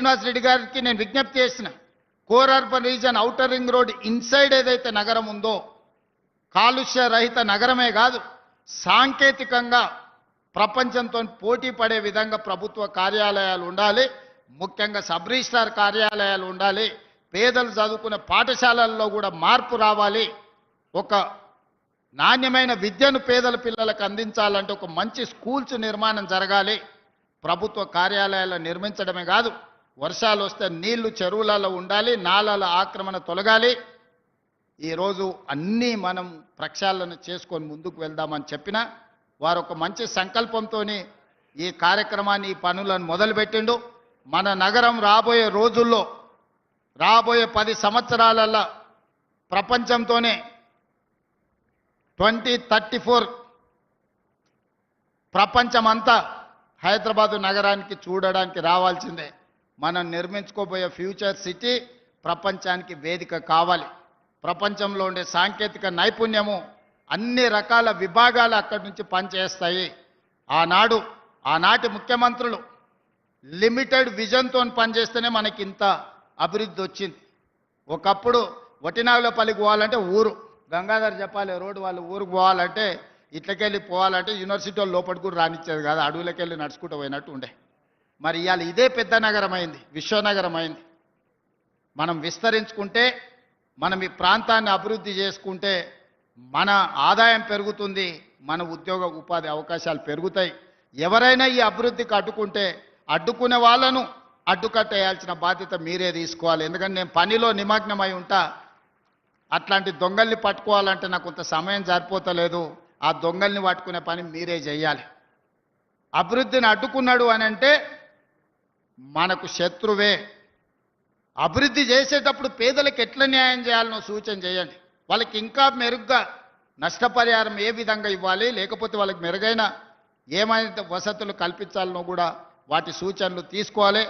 శ్రీనివాస్ రెడ్డి గారికి నేను విజ్ఞప్తి చేసిన core urban reason outer ring road inside ఏదైతే నగరం ఉందో కాలుష్య రహిత నగరమే కాదు సాంకేతికంగా ప్రపంచంతో పోటీ పడే విధంగా ప్రభుత్వ కార్యాలయాలు ఉండాలి, ముఖ్యంగా సబ్ రిజిస్ట్రార్ కార్యాలయాలు ఉండాలి, పేదలు చదువుకునే పాఠశాలల్లో కూడా మార్పు రావాలి, ఒక నాణ్యమైన విద్యను పేదల పిల్లలకు అందించాలంటే ఒక మంచి స్కూల్స్ నిర్మాణం జరగాలి. ప్రభుత్వ కార్యాలయాలు నిర్మించడమే కాదు వర్షాలు వస్తే నీళ్లు చెరువులలో ఉండాలి, నాలాల ఆక్రమణ తొలగాలి. ఈరోజు అన్నీ మనం ప్రక్షాళన చేసుకొని ముందుకు వెళ్దామని చెప్పిన వారు ఒక మంచి సంకల్పంతో ఈ కార్యక్రమాన్ని ఈ పనులను మొదలుపెట్టిండు. మన నగరం రాబోయే రోజుల్లో రాబోయే 10 సంవత్సరాలలో ప్రపంచంతోనే 2034 ప్రపంచమంతా హైదరాబాదు నగరానికి చూడడానికి రావాల్సిందే. మనం నిర్మించుకోబోయే ఫ్యూచర్ సిటీ ప్రపంచానికి వేదిక కావాలి. ప్రపంచంలో ఉండే సాంకేతిక నైపుణ్యము అన్ని రకాల విభాగాలు అక్కడి నుంచి పనిచేస్తాయి. ఆనాటి ముఖ్యమంత్రులు లిమిటెడ్ విజన్తో పనిచేస్తేనే మనకి ఇంత అభివృద్ధి వచ్చింది. ఒకప్పుడు వటినాగులపల్లికి పోవాలంటే ఊరు గంగాధర్ చెప్పాలి రోడ్డు వాళ్ళు ఊరికి పోవాలంటే ఇట్లకెళ్ళి పోవాలంటే యూనివర్సిటీ వాళ్ళు లోపలికి కూడా రానిచ్చేది కాదు, అడవులకెళ్ళి నడుచుకుంటూ పోయినట్టు ఉండే. మరి ఇవాళ ఇదే పెద్ద నగరం అయింది, విశ్వనగరం అయింది. మనం విస్తరించుకుంటే మనం ఈ ప్రాంతాన్ని అభివృద్ధి చేసుకుంటే మన ఆదాయం పెరుగుతుంది, మన ఉద్యోగ ఉపాధి అవకాశాలు పెరుగుతాయి. ఎవరైనా ఈ అభివృద్ధికి అడ్డుకునే వాళ్ళను అడ్డుకట్టేయాల్సిన బాధ్యత మీరే తీసుకోవాలి. ఎందుకంటే నేను పనిలో నిమగ్నమై ఉంటా, అట్లాంటి దొంగల్ని పట్టుకోవాలంటే నాకు కొంత సమయం సరిపోతలేదు. ఆ దొంగల్ని పట్టుకునే పని మీరే చేయాలి. అభివృద్ధిని అడ్డుకున్నాడు అని అంటే మనకు శత్రువే. అభివృద్ధి చేసేటప్పుడు పేదలకు ఎట్లా న్యాయం చేయాలనో సూచన చేయండి. వాళ్ళకి ఇంకా మెరుగ్గా నష్టపరిహారం ఏ విధంగా ఇవ్వాలి, లేకపోతే వాళ్ళకి మెరుగైన ఏమైనా వసతులు కల్పించాలనో కూడా వాటి సూచనలు తీసుకోవాలి.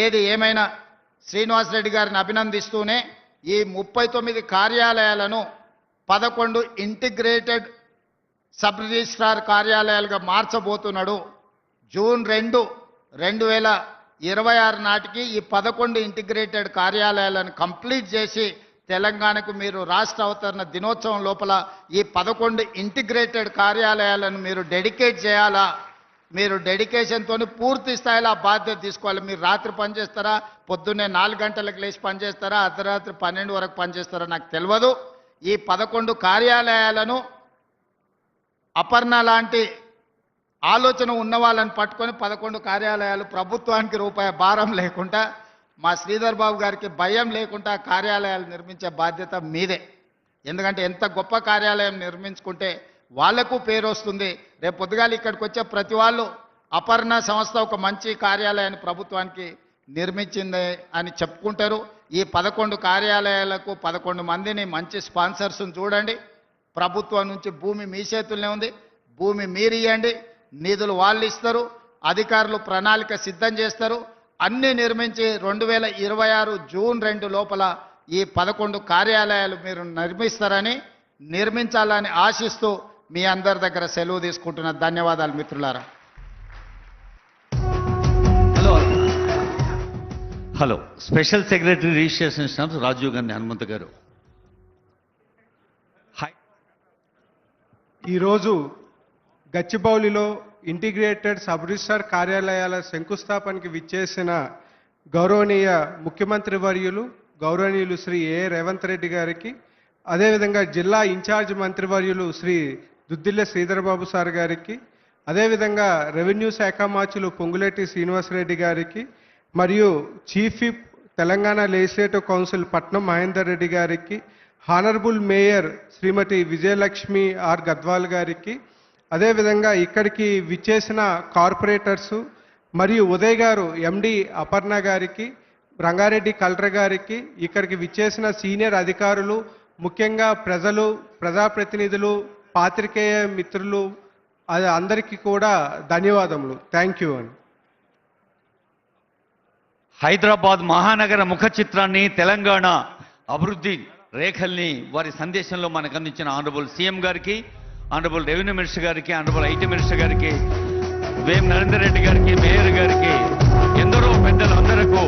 ఏది ఏమైనా శ్రీనివాస్ రెడ్డి గారిని అభినందిస్తూనే ఈ 39 కార్యాలయాలను 11 ఇంటిగ్రేటెడ్ సబ్ రిజిస్ట్రార్ కార్యాలయాలుగా మార్చబోతున్నాడు. జూన్ 2, 2026 నాటికి ఈ 11 ఇంటిగ్రేటెడ్ కార్యాలయాలను కంప్లీట్ చేసి తెలంగాణకు మీరు రాష్ట్ర అవతరణ దినోత్సవం లోపల ఈ 11 ఇంటిగ్రేటెడ్ కార్యాలయాలను మీరు డెడికేట్ చేయాలా. మీరు డెడికేషన్తో పూర్తి స్థాయిలో ఆ బాధ్యత తీసుకోవాలి. మీరు రాత్రి పనిచేస్తారా, పొద్దున్నే 4 గంటలకు లేచి పనిచేస్తారా, అర్ధరాత్రి 12 వరకు పనిచేస్తారా నాకు తెలియదు. ఈ 11 కార్యాలయాలను అపర్ణ లాంటి ఆలోచన ఉన్న వాళ్ళని పట్టుకొని 11 కార్యాలయాలు ప్రభుత్వానికి రూపాయి భారం లేకుండా మా శ్రీధర్ బాబు గారికి భయం లేకుండా కార్యాలయాలు నిర్మించే బాధ్యత మీదే. ఎందుకంటే ఎంత గొప్ప కార్యాలయం నిర్మించుకుంటే వాళ్లకు పేరు వస్తుంది. రేపు పొద్దుగాల ఇక్కడికి వచ్చే ప్రతి వాళ్ళు అపర్ణ సంస్థ ఒక మంచి కార్యాలయాన్ని ప్రభుత్వానికి నిర్మించింది అని చెప్పుకుంటారు. ఈ 11 కార్యాలయాలకు 11 మందిని మంచి స్పాన్సర్స్ని చూడండి. ప్రభుత్వం నుంచి భూమి మీ చేతుల్లోనే ఉంది, భూమి మీరు ఇవ్వండి, నిధులు వాళ్ళు ఇస్తారు, అధికారులు ప్రణాళిక సిద్ధం చేస్తారు. అన్నీ నిర్మించి 2026 జూన్ 2 లోపల ఈ 11 కార్యాలయాలు మీరు నిర్మించాలని ఆశిస్తూ మీ అందరి దగ్గర సెలవు తీసుకుంటున్న ధన్యవాదాలు మిత్రులారా. Hello special secretary registration stamps Rajiv Gandhi Hanumanth garu. ఈరోజు గచ్చిబౌలిలో ఇంటిగ్రేటెడ్ సబ్ రిజిస్ట్రార్ కార్యాలయాల శంకుస్థాపనకి విచ్చేసిన గౌరవనీయ ముఖ్యమంత్రి వర్యులు గౌరవనీయులు శ్రీ రేవంత్ రెడ్డి గారికి, అదేవిధంగా జిల్లా ఇన్ఛార్జ్ మంత్రివర్యులు శ్రీ దుద్దిల్ల శ్రీధరబాబు సార్ గారికి, అదేవిధంగా రెవెన్యూ శాఖ మార్చులు పొంగులేటి శ్రీనివాసరెడ్డి గారికి, మరియు chief whip Telangana legislative council Patnam Mahender Reddy గారికి, honourable mayor Srimati Vijayalakshmi R Gadwal గారికి, అదేవిధంగా ఇక్కడికి విచ్చేసిన కార్పొరేటర్సు మరియు ఉదయ్ గారు ఎండి అపర్ణ గారికి, రంగారెడ్డి కలెక్టర్ గారికి, ఇక్కడికి విచ్చేసిన సీనియర్ అధికారులు, ముఖ్యంగా ప్రజలు, ప్రజాప్రతినిధులు, పాత్రికేయ మిత్రులు అందరికీ కూడా ధన్యవాదములు. థ్యాంక్ యూ అండి. హైదరాబాద్ మహానగర ముఖ చిత్రాన్ని, తెలంగాణ అభివృద్ధి రేఖల్ని వారి సందేశంలో మనకు అందించిన ఆనరబుల్ సీఎం గారికి, ఆనరబుల్ రెవెన్యూ మినిస్టర్ గారికి, ఆనరబుల్ ఐటీ మినిస్టర్ గారికి, వేం నరేందర్ రెడ్డి గారికి, మేయర్ గారికి ఎందరో పెద్దలందరకు